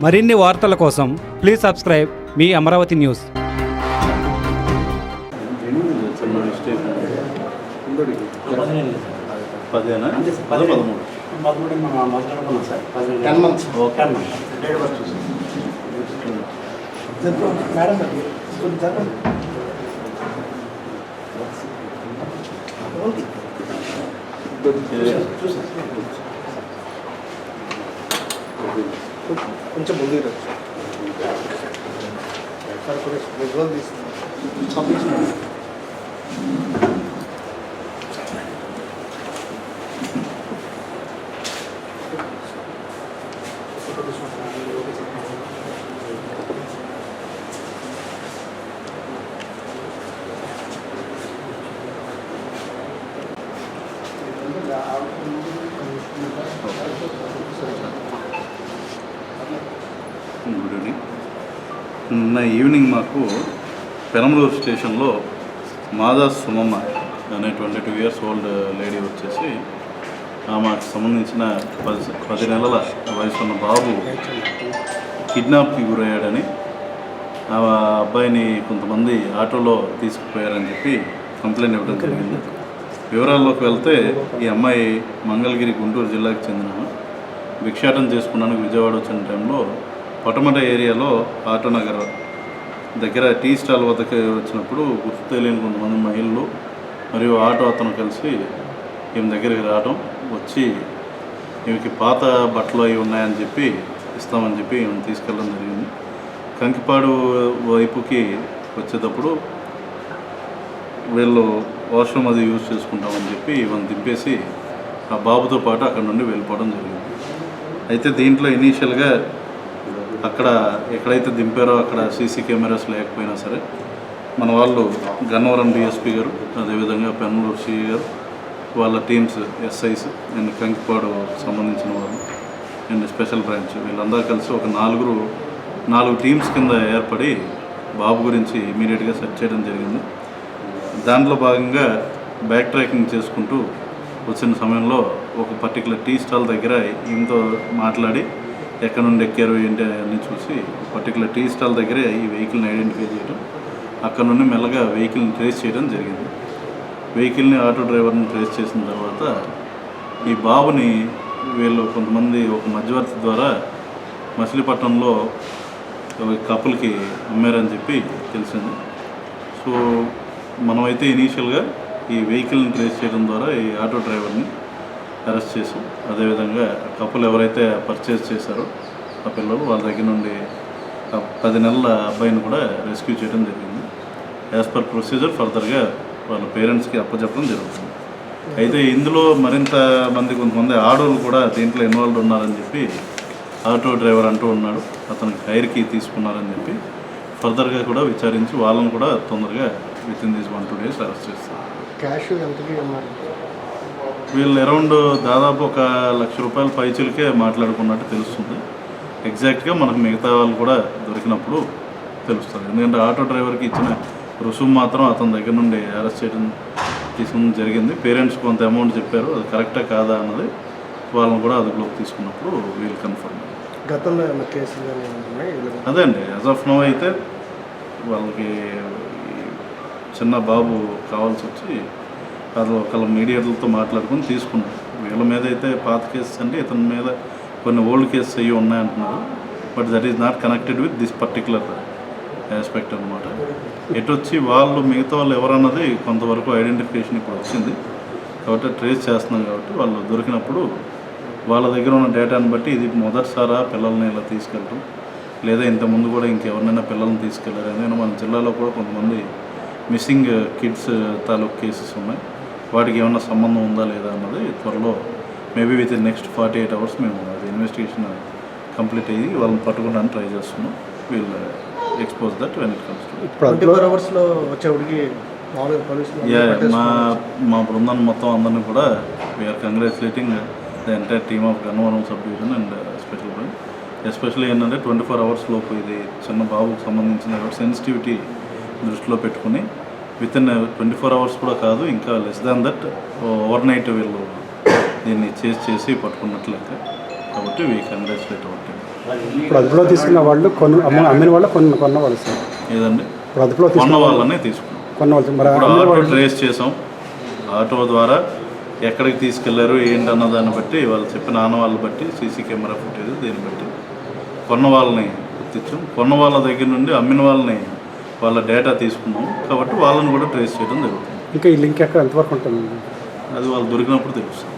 మరిన్ని వార్తల కోసం please subscribe me Amaravati news. కొంచెం ముందు గుడ్ ఈవినింగ్. నిన్న ఈవినింగ్ మాకు పెనమలూరు స్టేషన్లో మాదా సుమమ్మ అనే 22 years ఓల్డ్ లేడీ వచ్చేసి ఆమెకు సంబంధించిన 10 నెలల వయసు ఉన్న బాబు కిడ్నాప్కి గురయ్యాడని, ఆ అబ్బాయిని కొంతమంది ఆటోలో తీసుకుపోయారని చెప్పి కంప్లైంట్ ఇవ్వడం జరిగింది. వివరాల్లోకి వెళ్తే ఈ అమ్మాయి మంగళగిరి గుంటూరు జిల్లాకు చెందిన భిక్షాటన చేసుకున్నానికి విజయవాడ వచ్చిన టైంలో పటమట ఏరియాలో ఆటోనగర్ దగ్గర టీ స్టాల్ వద్దకు వచ్చినప్పుడు గుర్తు తెలియని కొంతమంది మహిళలు మరియు ఆటో అతను కలిసి ఈమె దగ్గరికి రావడం, వచ్చి ఈమెకి పాత బట్టలు అవి ఉన్నాయని చెప్పి ఇస్తామని చెప్పి ఈమెను తీసుకెళ్ళడం జరిగింది. కంకిపాడు వైపుకి వచ్చేటప్పుడు వీళ్ళు వాష్రూమ్ అది యూజ్ చేసుకుంటామని చెప్పి ఈమెను దింపేసి ఆ బాబుతో పాటు అక్కడ నుండి వెళ్ళిపోవడం జరిగింది. అయితే దీంట్లో ఇనీషియల్గా అక్కడ ఎక్కడైతే దింపారో అక్కడ సీసీ కెమెరాస్ లేకపోయినా సరే మన వాళ్ళు గన్నవరం డిఎస్పీ గారు, అదేవిధంగా పెనమలూరు సిఐ గారు, వాళ్ళ టీమ్స్ ఎస్ఐస్ అండ్ కంకిపాడు సంబంధించిన వాళ్ళు అండ్ స్పెషల్ బ్రాంచ్ వీళ్ళందరూ కలిసి ఒక 4 టీమ్స్ కింద ఏర్పడి బాబు గురించి ఇమీడియట్గా సెర్చ్ చేయడం జరిగింది. దాంట్లో భాగంగా బ్యాక్ ట్రాకింగ్ చేసుకుంటూ వచ్చిన సమయంలో ఒక పర్టికులర్ టీ స్టాల్ దగ్గర ఈమెతో మాట్లాడి ఎక్కడ నుండి ఎక్కారు ఏంటి అన్నీ చూసి పర్టికులర్ టీ స్టాల్ దగ్గరే ఈ వెహికల్ని ఐడెంటిఫై చేయడం, అక్కడ నుండి మెల్లగా వెహికల్ని ట్రేస్ చేయడం జరిగింది. వెహికల్ని ఆటో డ్రైవర్ని ట్రేస్ చేసిన తర్వాత ఈ బాబుని వీళ్ళు కొంతమంది ఒక మధ్యవర్తి ద్వారా మచిలీపట్నంలో కపుల్కి అమ్మారని చెప్పి తెలిసింది. సో మనమైతే ఇనీషియల్గా ఈ వెహికల్ని ట్రేస్ చేయడం ద్వారా ఈ ఆటో డ్రైవర్ని అరెస్ట్ చేసాం. అదేవిధంగా కపుల్ ఎవరైతే పర్చేజ్ చేశారో ఆ పిల్లలు వాళ్ళ దగ్గర నుండి 10 నెలల అబ్బాయిని కూడా రెస్క్యూ చేయడం జరిగింది. యాజ్ పర్ ప్రొసీజర్ ఫర్దర్గా వాళ్ళ పేరెంట్స్కి అప్పచెప్పడం జరుగుతుంది. అయితే ఇందులో మరింత కొంతమంది ఆడవాళ్ళు కూడా దీంట్లో ఇన్వాల్వ్ ఉన్నారని చెప్పి ఆటో డ్రైవర్ అంటూ ఉన్నాడు. అతనికి టైర్కి తీసుకున్నారని చెప్పి ఫర్దర్గా కూడా విచారించి వాళ్ళని కూడా తొందరగా with in these 1-2 days arrest చేస్తారు. క్యాష్ ఎంతకి అన్నారు? వీళ్ళు అరౌండ్ దాదాపు ₹1,00,000 పైచులకే మాట్లాడుకున్నట్టు తెలుస్తుంది. ఎగ్జాక్ట్గా మనకు మిగతా వాళ్ళు కూడా దొరికినప్పుడు తెలుస్తుంది. ఎందుకంటే ఆటో డ్రైవర్కి ఇచ్చిన రుసుము మాత్రం అతని దగ్గర నుండి అరెస్ట్ చేయడం తీసుకుని జరిగింది. పేరెంట్స్ కొంత అమౌంట్ చెప్పారు, అది కరెక్టా కాదా అన్నది వాళ్ళని కూడా అదుపులోకి తీసుకున్నప్పుడు వీళ్ళు కన్ఫర్మ్. గతంలో ఏమైనా కేసులు అదే అండి, యాజ్ ఆఫ్ నో అయితే వాళ్ళకి చిన్న బాబు కావాల్సి వచ్చి అది ఒకళ్ళ మీడియేటర్లతో మాట్లాడుకుని తీసుకున్నారు. వీళ్ళ మీద అయితే పాత కేసెస్ అంటే ఇతని మీద కొన్ని ఓల్డ్ కేసెస్ అయ్యి ఉన్నాయంటున్నారు. But that is not connected with this particular aspect అనమాట. ఎటు వచ్చి వాళ్ళు మిగతా వాళ్ళు ఎవరన్నది కొంతవరకు ఐడెంటిఫికేషన్ ఇప్పుడు వచ్చింది కాబట్టి ట్రేస్ చేస్తున్నాం. కాబట్టి వాళ్ళు దొరికినప్పుడు వాళ్ళ దగ్గర ఉన్న డేటాను బట్టి ఇది మొదటిసారా పిల్లల్ని ఇలా తీసుకెళ్ళటం, లేదా ఇంతకుముందు కూడా ఇంకెవరినైనా పిల్లల్ని తీసుకెళ్ళారు. ఎందుకంటే మన జిల్లాలో కూడా కొంతమంది మిస్సింగ్ కిడ్స్ తాలూకు కేసెస్ ఉన్నాయి. వాటికి ఏమన్నా సంబంధం ఉందా లేదా అన్నది త్వరలో maybe with in next 48 hours మేము అది ఇన్వెస్టిగేషన్ కంప్లీట్ అయ్యి వాళ్ళని పట్టుకోవడానికి ట్రై చేస్తున్నాం. వీళ్ళు expose that when it comes to 24 hours వచ్చేవాడికి మా బృందాన్ని మొత్తం అందరినీ కూడా we are congratulating the entire team of Gannavaram subdivision and special branch. Especially ఏంటంటే 24 hours లోపు ఇది చిన్న బాబుకు సంబంధించిన సెన్సిటివిటీ దృష్టిలో పెట్టుకుని విత్ ఇన్ 24 hours కూడా కాదు, ఇంకా less than that over night వీళ్ళు దీన్ని చేసి పట్టుకున్నట్లు లెక్క. కాబట్టి వీ కంగ్రాచులేట్ అవుట్. ఇప్పుడు అదుపులో తీసుకున్న వాళ్ళు అమ్మిన వాళ్ళు కొన్న వాళ్ళు సార్. ఏదండి ఇప్పుడు అదుపులో కొన్న తీసుకున్న వాళ్ళనే తీసుకున్నాం. కొన్న వాళ్ళు మరి ఇప్పుడు అమ్మిన ఆటో వాళ్ళు ట్రేస్ చేసాం. ఆటో ద్వారా ఎక్కడికి తీసుకెళ్లారు ఏంటన్న దాన్ని బట్టి వాళ్ళు చెప్పిన ఆనవాళ్ళు బట్టి సీసీ కెమెరా ఫుటేజ్ దీన్ని బట్టి కొన్న వాళ్ళని గుర్తించాం. కొన్న వాళ్ళ దగ్గర నుండి అమ్మిన వాళ్ళని వాళ్ళ డేటా తీసుకున్నాం కాబట్టి వాళ్ళని కూడా ట్రేస్ చేయడం జరుగుతుంది. ఇంకా ఈ లింక్ ఎక్కడ ఎంతవరకు ఉంటుంది? అది వాళ్ళు దొరికినప్పుడు తెలుస్తుంది.